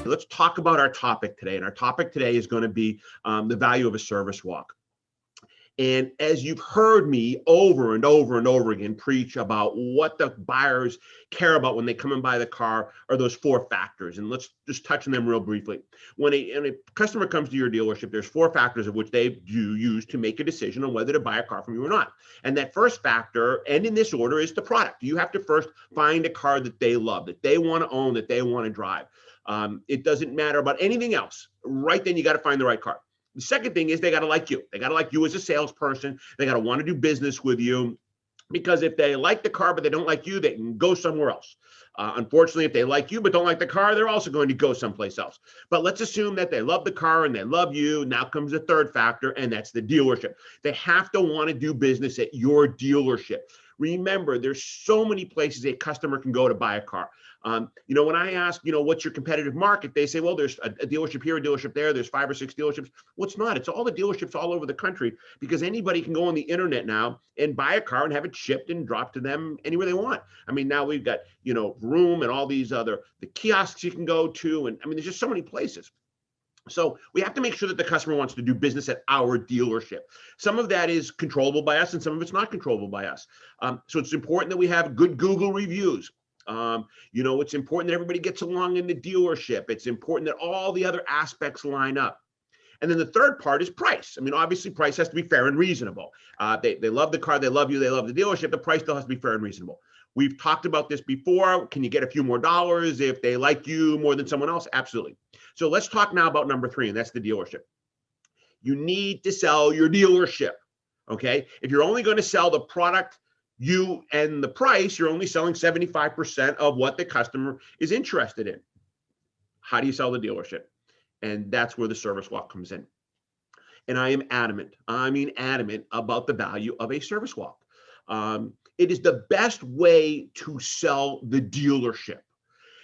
let's talk about our topic today. And our topic today is going to be the value of a service walk. And as you've heard me over and over and over again preach about what the buyers care about when they come and buy the car are those four factors. And let's just touch on them real briefly. When a customer comes to your dealership, there's four factors of which they do use to make a decision on whether to buy a car from you or not. And that first factor, and in this order, is the product. You have to first find a car that they love, that they want to own, that they want to drive. It doesn't matter about anything else. Right then, you got to find the right car. The second thing is they got to like you. They got to like you as a salesperson. They got to want to do business with you, because if they like the car but they don't like you, they can go somewhere else. Unfortunately, if they like you but don't like the car, they're also going to go someplace else. But let's assume that they love the car and they love you. Now comes the third factor, and that's the dealership. They have to want to do business at your dealership. Remember, there's so many places a customer can go to buy a car. When I ask, what's your competitive market, they say, well, there's a dealership here, a dealership there. There's 5 or 6 dealerships. Well, it's not. It's all the dealerships all over the country, because anybody can go on the internet now and buy a car and have it shipped and dropped to them anywhere they want. I mean, now we've got, Vroom and all these the kiosks you can go to. And I mean, there's just so many places. So we have to make sure that the customer wants to do business at our dealership. Some of that is controllable by us and some of it's not controllable by us. So it's important that we have good Google reviews. It's important that everybody gets along in the dealership. It's important that all the other aspects line up. And then the third part is price. I mean, obviously price has to be fair and reasonable. They love the car, they love you, they love the dealership. The price still has to be fair and reasonable. We've talked about this before. Can you get a few more dollars if they like you more than someone else? Absolutely. So let's talk now about number 3, and that's the dealership. You need to sell your dealership, okay? If you're only going to sell the product, you and the price, you're only selling 75% of what the customer is interested in. How do you sell the dealership? And that's where the service walk comes in. And I am adamant about the value of a service walk. It is the best way to sell the dealership.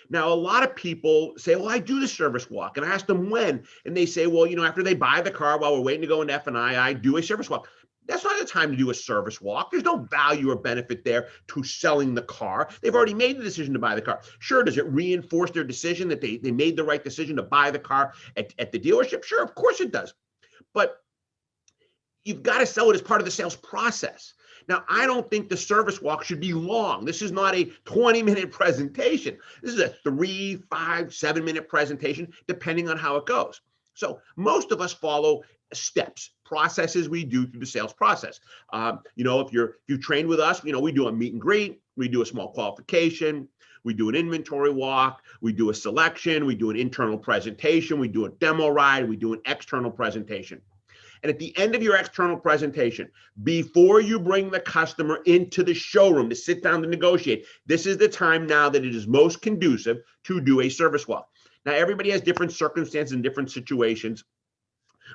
Now, a lot of people say, well, I do the service walk. And I ask them when. And they say, well, after they buy the car while we're waiting to go into F&I, I do a service walk. That's not the time to do a service walk. There's no value or benefit there to selling the car. They've already made the decision to buy the car. Sure, does it reinforce their decision that they made the right decision to buy the car at the dealership? Sure, of course it does. But you've got to sell it as part of the sales process. Now, I don't think the service walk should be long. This is not a 20-minute presentation. This is a 3, 5, 7-minute presentation, depending on how it goes. So most of us follow steps, processes we do through the sales process. If you train with us, we do a meet and greet, we do a small qualification, we do an inventory walk, we do a selection, we do an internal presentation, we do a demo ride, we do an external presentation. And at the end of your external presentation, before you bring the customer into the showroom to sit down to negotiate, this is the time now that it is most conducive to do a service walk. Now, everybody has different circumstances and different situations.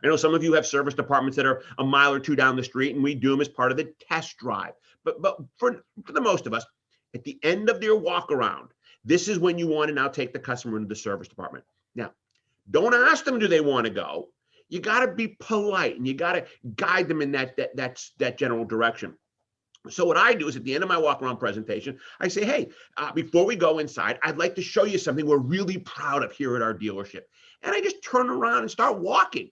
I know some of you have service departments that are a mile or 2 down the street, and we do them as part of the test drive. But for the most of us, at the end of their walk around, this is when you want to now take the customer into the service department. Now, don't ask them, do they want to go? You got to be polite and you got to guide them in that general direction. So what I do is at the end of my walk around presentation, I say, hey, before we go inside, I'd like to show you something we're really proud of here at our dealership. And I just turn around and start walking.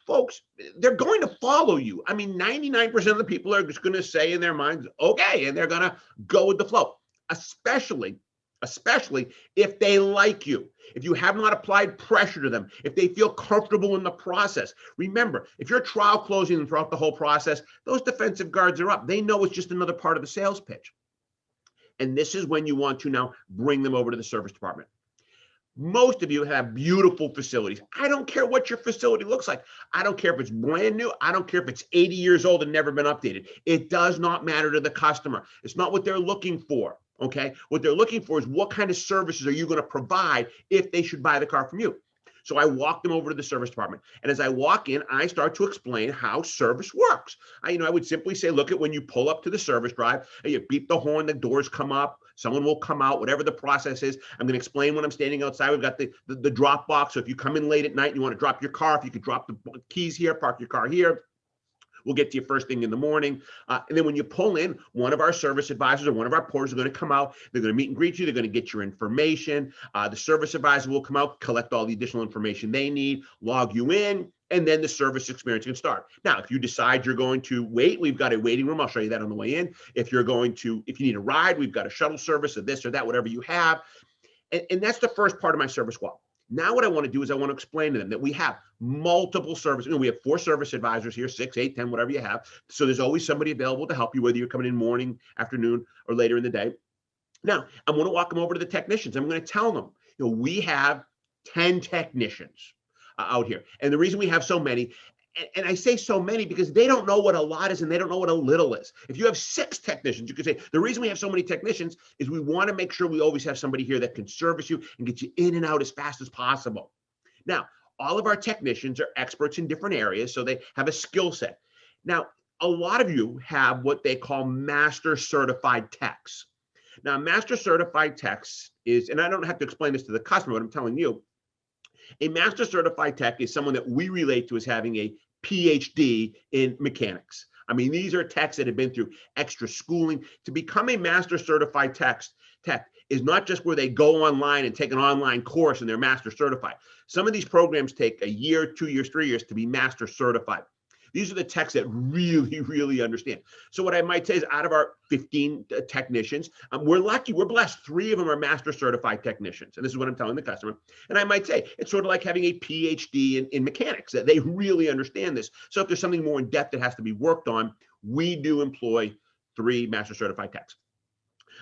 Folks, they're going to follow you. I mean, 99% of the people are just going to say in their minds, okay, and they're going to go with the flow, especially if they like you, if you have not applied pressure to them, if they feel comfortable in the process. Remember, if you're trial closing them throughout the whole process, those defensive guards are up. They know it's just another part of the sales pitch. And this is when you want to now bring them over to the service department. Most of you have beautiful facilities. I don't care what your facility looks like. I don't care if it's brand new. I don't care if it's 80 years old and never been updated. It does not matter to the customer. It's not what they're looking for. Okay, what they're looking for is what kind of services are you going to provide if they should buy the car from you. So I walk them over to the service department. And as I walk in, I start to explain how service works. I would simply say, look at when you pull up to the service drive, you beep the horn, the doors come up, someone will come out, whatever the process is. I'm going to explain when I'm standing outside. We've got the drop box. So if you come in late at night and you want to drop your car, if you could drop the keys here, park your car here. We'll get to you first thing in the morning. And then when you pull in, one of our service advisors or one of our porters are going to come out. They're going to meet and greet you. They're going to get your information. The service advisor will come out, collect all the additional information they need, log you in, and then the service experience can start. Now, if you decide you're going to wait, we've got a waiting room. I'll show you that on the way in. If you need a ride, we've got a shuttle service or this or that, whatever you have. And that's the first part of my service walk. Now what I want to do is I want to explain to them that we have multiple services. We have 4 service advisors here, 6, 8, 10, whatever you have. So there's always somebody available to help you, whether you're coming in morning, afternoon, or later in the day. Now, I'm going to walk them over to the technicians. I'm going to tell them, we have 10 technicians out here. And the reason we have so many, and I say so many because they don't know what a lot is and they don't know what a little is. If you have 6 technicians, you could say the reason we have so many technicians is we want to make sure we always have somebody here that can service you and get you in and out as fast as possible. Now, all of our technicians are experts in different areas, so they have a skill set. Now, a lot of you have what they call master certified techs. Now, master certified techs is, and I don't have to explain this to the customer, but I'm telling you, a master certified tech is someone that we relate to as having a PhD in mechanics. I mean, these are techs that have been through extra schooling. To become a master certified tech is not just where they go online and take an online course and they're master certified. Some of these programs take a year, 2 years, 3 years to be master certified. These are the techs that really, really understand. So what I might say is out of our 15 technicians, we're lucky, we're blessed. 3 of them are master certified technicians. And this is what I'm telling the customer. And I might say, it's sort of like having a PhD in mechanics, that they really understand this. So if there's something more in depth that has to be worked on, we do employ 3 master certified techs.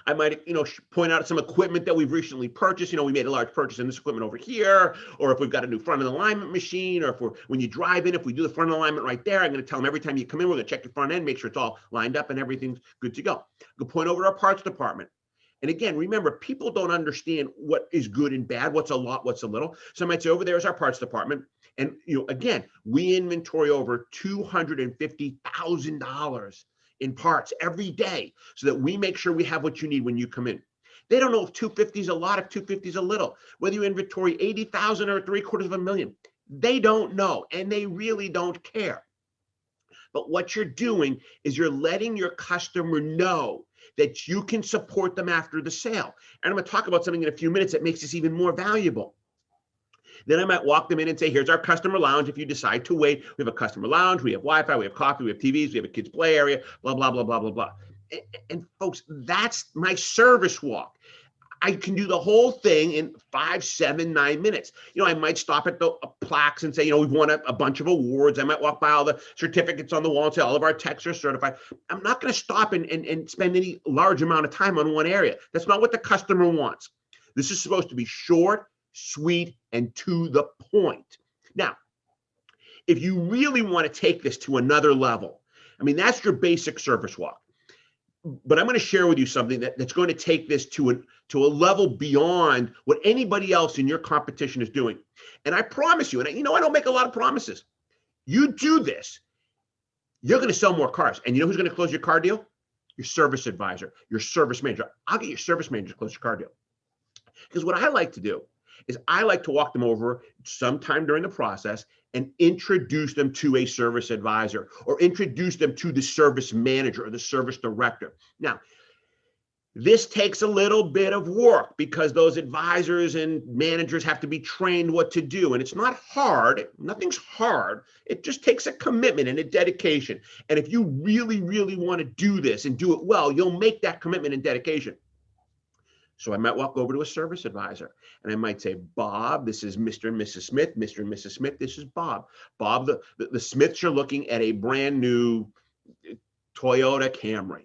I might, point out some equipment that we've recently purchased. We made a large purchase in this equipment over here, or if we've got a new front end alignment machine, or when you drive in, if we do the front end alignment right there, I'm going to tell them every time you come in, we're going to check your front end, make sure it's all lined up and everything's good to go. Go point over to our parts department. And again, remember, people don't understand what is good and bad, what's a lot, what's a little. So I might say over there is our parts department. And, again, we inventory over $250,000 in parts every day so that we make sure we have what you need when you come in. They don't know if 250 is a lot, if 250 is a little, whether you inventory 80,000 or $750,000. They don't know, and they really don't care. But what you're doing is you're letting your customer know that you can support them after the sale. And I'm going to talk about something in a few minutes that makes this even more valuable. Then I might walk them in and say, here's our customer lounge. If you decide to wait, we have a customer lounge, we have Wi-Fi, we have coffee, we have TVs, we have a kids play area, blah, blah, blah, blah, blah, blah. And folks, that's my service walk. I can do the whole thing in 5, 7, 9 minutes. I might stop at the plaques and say, we've won a bunch of awards. I might walk by all the certificates on the wall and say all of our techs are certified. I'm not going to stop and spend any large amount of time on one area. That's not what the customer wants. This is supposed to be short, sweet, and to the point. Now, if you really want to take this to another level, that's your basic service walk. But I'm going to share with you something that's going to take this to a level beyond what anybody else in your competition is doing. And I promise you, and I don't make a lot of promises. You do this, you're going to sell more cars. And you know who's going to close your car deal? Your service advisor, your service manager. I'll get your service manager to close your car deal. Because what I like to do is I like to walk them over sometime during the process and introduce them to a service advisor or introduce them to the service manager or the service director. Now, this takes a little bit of work because those advisors and managers have to be trained what to do. And it's not hard. Nothing's hard. It just takes a commitment and a dedication. And if you really, really want to do this and do it well, you'll make that commitment and dedication. So I might walk over to a service advisor and I might say, Bob, this is Mr. and Mrs. Smith. Mr. and Mrs. Smith, this is Bob. Bob, the Smiths are looking at a brand new Toyota Camry.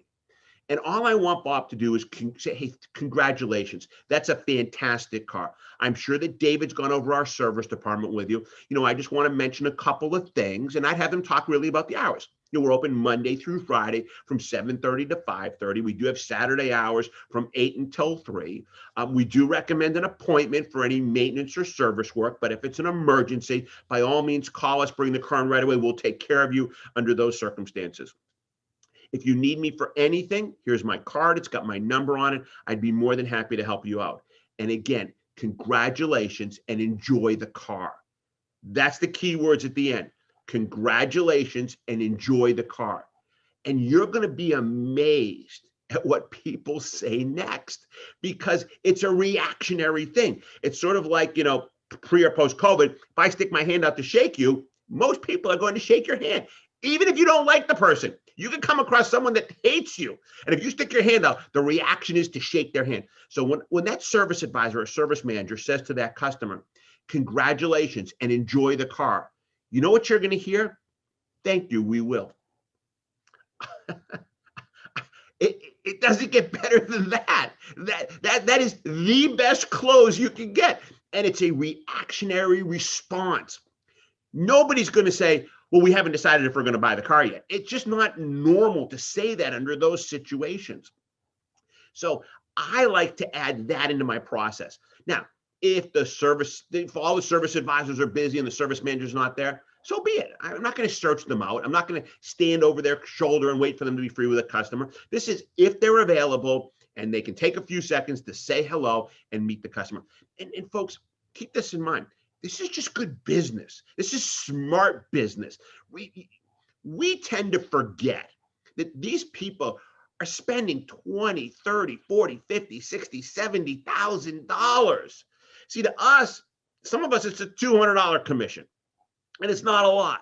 And all I want Bob to do is say, hey, congratulations. That's a fantastic car. I'm sure that David's gone over our service department with you. I just want to mention a couple of things, and I'd have them talk really about the hours. We're open Monday through Friday from 7:30 to 5:30. We do have Saturday hours from 8 until 3. We do recommend an appointment for any maintenance or service work, but if it's an emergency, by all means, call us, bring the car in right away. We'll take care of you under those circumstances. If you need me for anything, here's my card. It's got my number on it. I'd be more than happy to help you out. And again, congratulations and enjoy the car. That's the key words at the end. congratulations and enjoy the car. And you're going to be amazed at what people say next, because it's a reactionary thing. It's sort of like, pre or post COVID, if I stick my hand out to shake you, most people are going to shake your hand. Even if you don't like the person, you can come across someone that hates you. And if you stick your hand out, the reaction is to shake their hand. So when that service advisor or service manager says to that customer, congratulations and enjoy the car, you know what you're going to hear? Thank you, we will. It doesn't get better than that. That is the best close you can get. And it's a reactionary response. Nobody's going to say, well, we haven't decided if we're going to buy the car yet. It's just not normal to say that under those situations. So I like to add that into my process. Now, if all the service advisors are busy and the service manager's not there, so be it. I'm not going to search them out. I'm not going to stand over their shoulder and wait for them to be free with a customer. This is if they're available and they can take a few seconds to say hello and meet the customer. And folks, keep this in mind. This is just good business. This is smart business. We tend to forget that these people are spending $20, $30, $40, $50, $60, $70,000. See, to us, some of us, it's a $200 commission. And it's not a lot.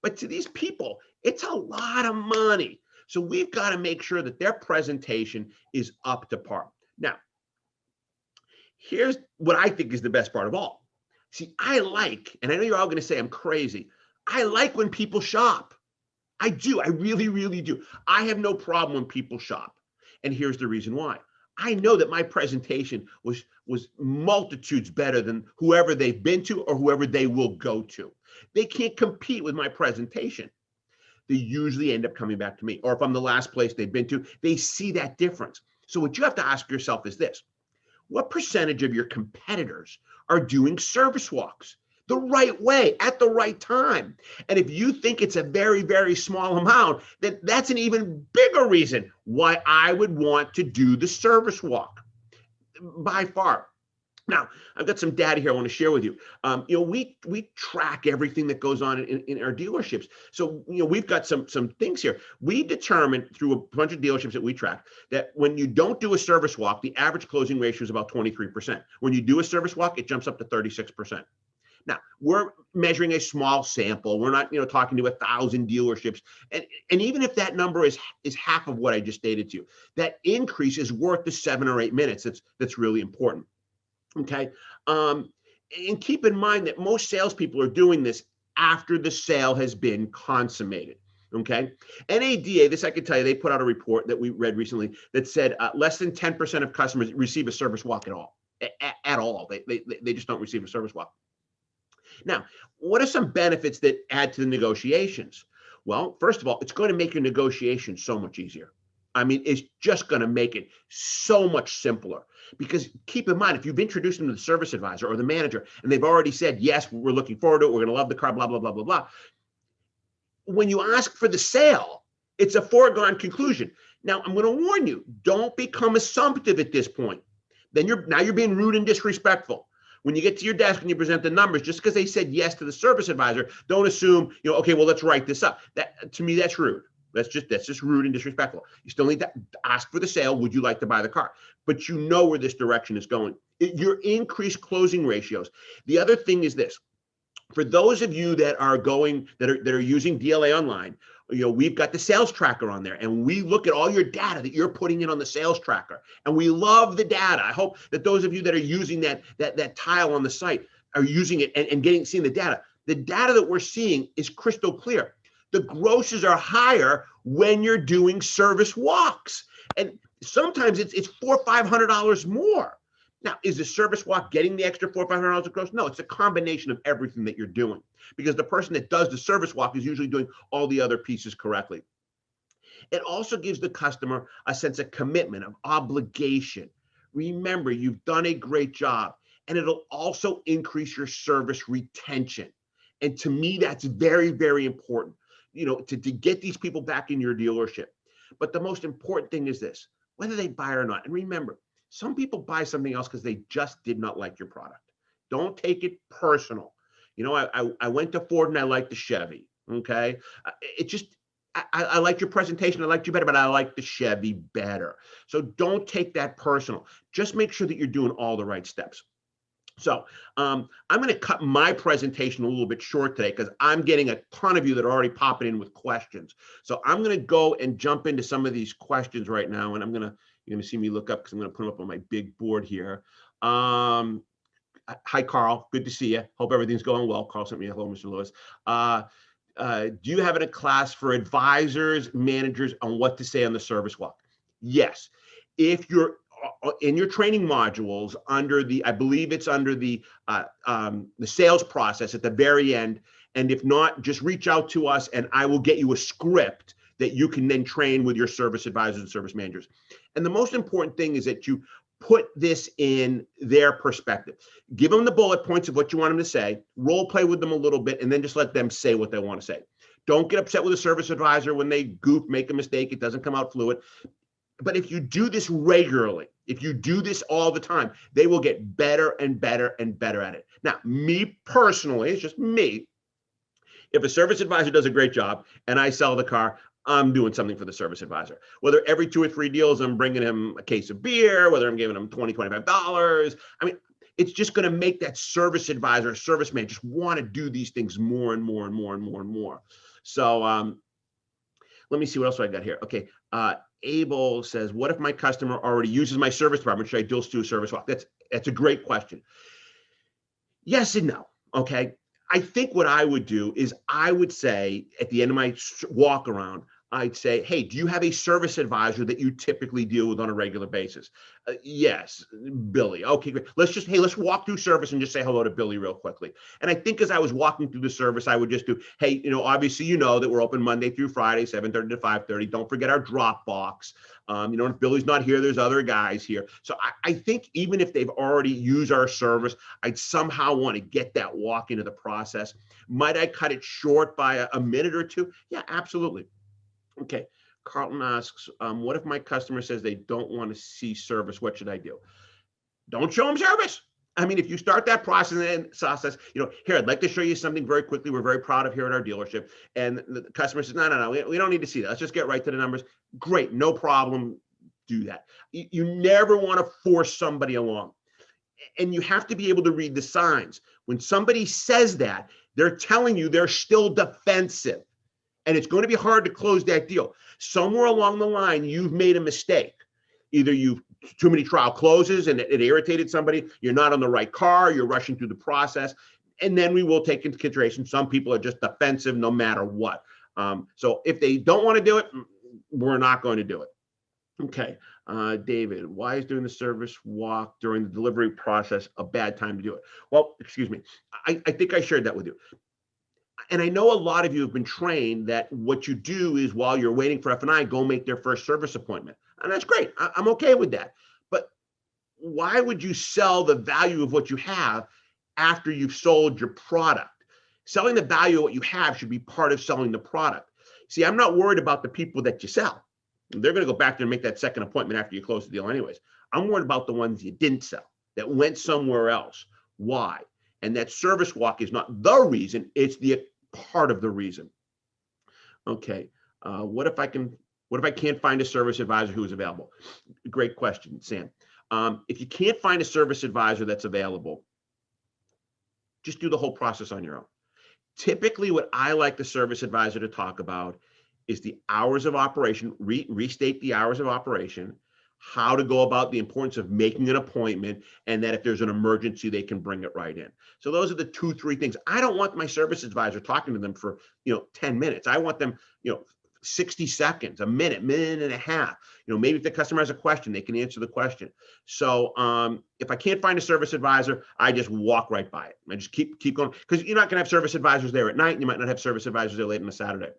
But to these people, it's a lot of money. So we've got to make sure that their presentation is up to par. Now, here's what I think is the best part of all. See, I like, and I know you're all going to say I'm crazy, I like when people shop. I do. I really, really do. I have no problem when people shop. And here's the reason why. I know that my presentation was multitudes better than whoever they've been to or whoever they will go to. They can't compete with my presentation. They usually end up coming back to me. Or if I'm the last place they've been to, they see that difference. So what you have to ask yourself is this: what percentage of your competitors are doing service walks the right way at the right time? And if you think it's a very, very small amount, then that's an even bigger reason why I would want to do the service walk by far. Now, I've got some data here I want to share with you. We track everything that goes on in our dealerships. So, we've got some things here. We determined through a bunch of dealerships that we track that when you don't do a service walk, the average closing ratio is about 23%. When you do a service walk, it jumps up to 36%. Now, we're measuring a small sample. We're not, talking to 1,000 dealerships. And even if that number is half of what I just stated to you, that increase is worth the 7 or 8 minutes. That's really important. Okay. And keep in mind that most salespeople are doing this after the sale has been consummated. Okay. NADA, this I can tell you, they put out a report that we read recently that said less than 10% of customers receive a service walk at all. At all. They just don't receive a service walk. Now, what are some benefits that add to the negotiations? Well, first of all, it's going to make your negotiation so much easier. I mean, it's just going to make it so much simpler, because keep in mind, if you've introduced them to the service advisor or the manager and they've already said, yes, we're looking forward to it, we're going to love the car, blah, blah, blah, blah, blah. When you ask for the sale, it's a foregone conclusion. Now, I'm going to warn you, don't become assumptive at this point. Then you're being rude and disrespectful. When you get to your desk and you present the numbers, just because they said yes to the service advisor, don't assume, okay, well, let's write this up. That, to me, that's rude. That's just rude and disrespectful. You still need to ask for the sale. Would you like to buy the car? But you know where this direction is going. Your increased closing ratios. The other thing is this: for those of you that are using DLA Online, we've got the sales tracker on there, and we look at all your data that you're putting in on the sales tracker, and we love the data. I hope that those of you that are using that tile on the site are using it and seeing the data. The data that we're seeing is crystal clear. The grosses are higher when you're doing service walks, and sometimes it's $400 or $500 more. Now, is the service walk getting the extra $400 or $500 of gross? No, it's a combination of everything that you're doing, because the person that does the service walk is usually doing all the other pieces correctly. It also gives the customer a sense of commitment, of obligation. Remember, you've done a great job, and it'll also increase your service retention. And to me, that's very, very important, to get these people back in your dealership. But the most important thing is this: whether they buy or not. And remember, some people buy something else because they just did not like your product. Don't take it personal. I went to Ford and I liked the Chevy. Okay. It just, I liked your presentation. I liked you better, but I like the Chevy better. So don't take that personal. Just make sure that you're doing all the right steps. So I'm going to cut my presentation a little bit short today because I'm getting a ton of you that are already popping in with questions. So I'm going to go and jump into some of these questions right now, and you're going to see me look up because I'm going to put them up on my big board here. Hi, Carl. Good to see you. Hope everything's going well. Carl sent me a hello, Mr. Lewis. Do you have a class for advisors, managers on what to say on the service walk? Yes. If you're in your training modules under I believe it's under the sales process at the very end. And if not, just reach out to us and I will get you a script that you can then train with your service advisors and service managers. And the most important thing is that you put this in their perspective. Give them the bullet points of what you want them to say, role play with them a little bit, and then just let them say what they want to say. Don't get upset with a service advisor when they goof, make a mistake, it doesn't come out fluid. But if you do this regularly, if you do this all the time, they will get better and better and better at it. Now, me personally, it's just me. If a service advisor does a great job and I sell the car, I'm doing something for the service advisor. Whether every 2 or 3 deals, I'm bringing him a case of beer, whether I'm giving him $20, $25. I mean, it's just going to make that service advisor, service man, just want to do these things more and more and more and more and more. So let me see what else I got here. Okay. Abel says, what if my customer already uses my service department? Should I do a service walk? That's a great question. Yes and no. Okay. I think what I would do is I would say at the end of my walk around, I'd say, hey, do you have a service advisor that you typically deal with on a regular basis? Yes, Billy. Okay, great. Let's walk through service and just say hello to Billy real quickly. And I think as I was walking through the service, I would just do, hey, obviously, that we're open Monday through Friday, 7:30 to 5:30. Don't forget our drop box. If Billy's not here, there's other guys here. So I think even if they've already used our service, I'd somehow want to get that walk into the process. Might I cut it short by a minute or two? Yeah, absolutely. Okay, Carlton asks, what if my customer says they don't want to see service? What should I do? Don't show them service. I mean, if you start that process, here, I'd like to show you something very quickly. We're very proud of here at our dealership. And the customer says, no, we don't need to see that. Let's just get right to the numbers. Great, no problem. Do that. You never want to force somebody along. And you have to be able to read the signs. When somebody says that, they're telling you they're still defensive. And it's going to be hard to close that deal. Somewhere along the line, you've made a mistake. Either you've too many trial closes and it irritated somebody, you're not on the right car, you're rushing through the process. And then we will take into consideration some people are just defensive no matter what. So if they don't want to do it, we're not going to do it. Okay, David, why is doing the service walk during the delivery process a bad time to do it? Well, excuse me. I think I shared that with you. And I know a lot of you have been trained that what you do is while you're waiting for F&I, go make their first service appointment. And that's great. I'm okay with that. But why would you sell the value of what you have after you've sold your product? Selling the value of what you have should be part of selling the product. See, I'm not worried about the people that you sell. They're going to go back there and make that second appointment after you close the deal anyways. I'm worried about the ones you didn't sell, that went somewhere else. Why? And that service walk is not the reason, it's the part of the reason. Okay, what if I can't find a service advisor who is available? Great question, Sam. If you can't find a service advisor that's available, just do the whole process on your own. Typically, what I like the service advisor to talk about is the hours of operation, restate the hours of operation, how to go about the importance of making an appointment, and that if there's an emergency, they can bring it right in. So those are the 2-3 things. I don't want my service advisor talking to them for 10 minutes. I want them 60 seconds, a minute and a half. Maybe if the customer has a question, they can answer the question. So if I can't find a service advisor, I just walk right by it. I just keep going, because you're not going to have service advisors there at night, and you might not have service advisors there late on a Saturday.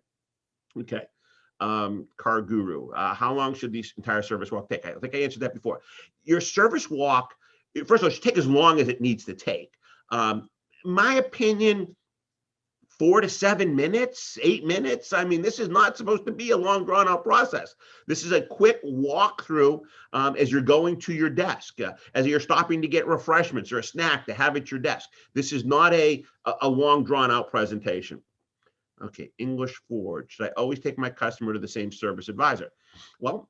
Okay. Car Guru, how long should the entire service walk take? I think I answered that before. Your service walk, first of all, should take as long as it needs to take. My opinion, 4 to 7 minutes, 8 minutes. I mean, this is not supposed to be a long, drawn-out process. This is a quick walkthrough as you're going to your desk, as you're stopping to get refreshments or a snack to have at your desk. This is not a long, drawn-out presentation. Okay, English Ford. Should I always take my customer to the same service advisor? Well,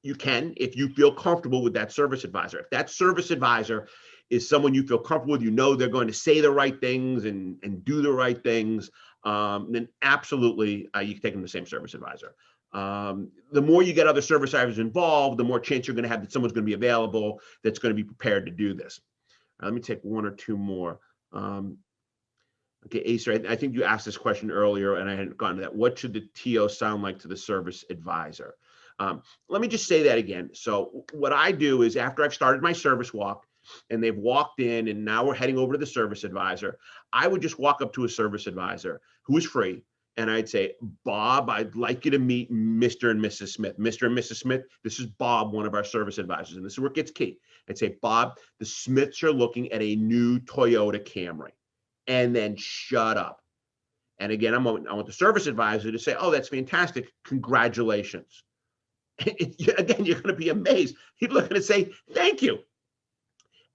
you can if you feel comfortable with that service advisor. If that service advisor is someone you feel comfortable with, you know they're going to say the right things and do the right things, then absolutely you can take them to the same service advisor. The more you get other service advisors involved, the more chance you're going to have that someone's going to be available that's going to be prepared to do this. Let me take one or two more. Okay, Acer, I think you asked this question earlier and I hadn't gotten to that. What should the TO sound like to the service advisor? Let me just say that again. So what I do is after I've started my service walk and they've walked in and now we're heading over to the service advisor, I would just walk up to a service advisor who is free and I'd say, Bob, I'd like you to meet Mr. and Mrs. Smith. Mr. and Mrs. Smith, this is Bob, one of our service advisors. And this is where it gets key. I'd say, Bob, the Smiths are looking at a new Toyota Camry. And then shut up. And again, I want the service advisor to say, oh, that's fantastic. Congratulations. Again, you're going to be amazed. People are going to say, thank you.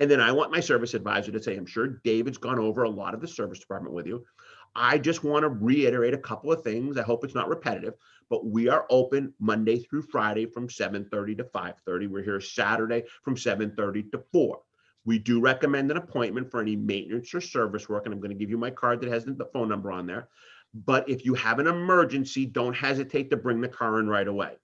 And then I want my service advisor to say, I'm sure David's gone over a lot of the service department with you. I just want to reiterate a couple of things. I hope it's not repetitive, but we are open Monday through Friday from 7:30 to 5:30. We're here Saturday from 7:30 to 4. We do recommend an appointment for any maintenance or service work, and I'm going to give you my card that has the phone number on there. But if you have an emergency, don't hesitate to bring the car in right away.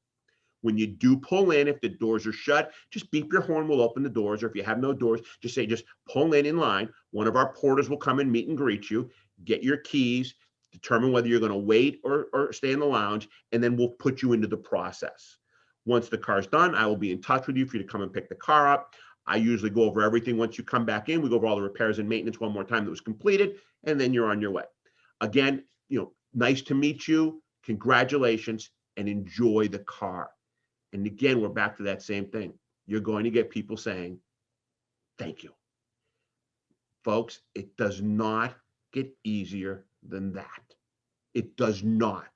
When you do pull in, if the doors are shut, just beep your horn, we'll open the doors. Or if you have no doors, just say, just pull in line. One of our porters will come and meet and greet you, get your keys, determine whether you're going to wait or stay in the lounge, and then we'll put you into the process. Once the car's done, I will be in touch with you for you to come and pick the car up. I usually go over everything once you come back in. We go over all the repairs and maintenance one more time that was completed, and then you're on your way. Again, nice to meet you. Congratulations, and enjoy the car. And again, we're back to that same thing. You're going to get people saying, thank you. Folks, it does not get easier than that. It does not.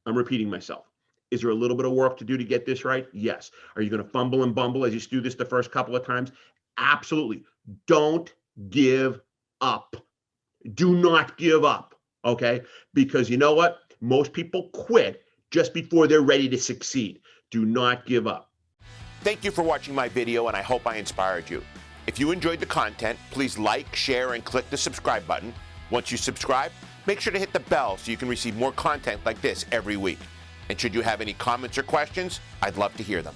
I'm repeating myself. Is there a little bit of work to do to get this right? Yes. Are you going to fumble and bumble as you do this the first couple of times? Absolutely. Don't give up. Do not give up, okay? Because you know what? Most people quit just before they're ready to succeed. Do not give up. Thank you for watching my video, and I hope I inspired you. If you enjoyed the content, please like, share, and click the subscribe button. Once you subscribe, make sure to hit the bell so you can receive more content like this every week. And should you have any comments or questions, I'd love to hear them.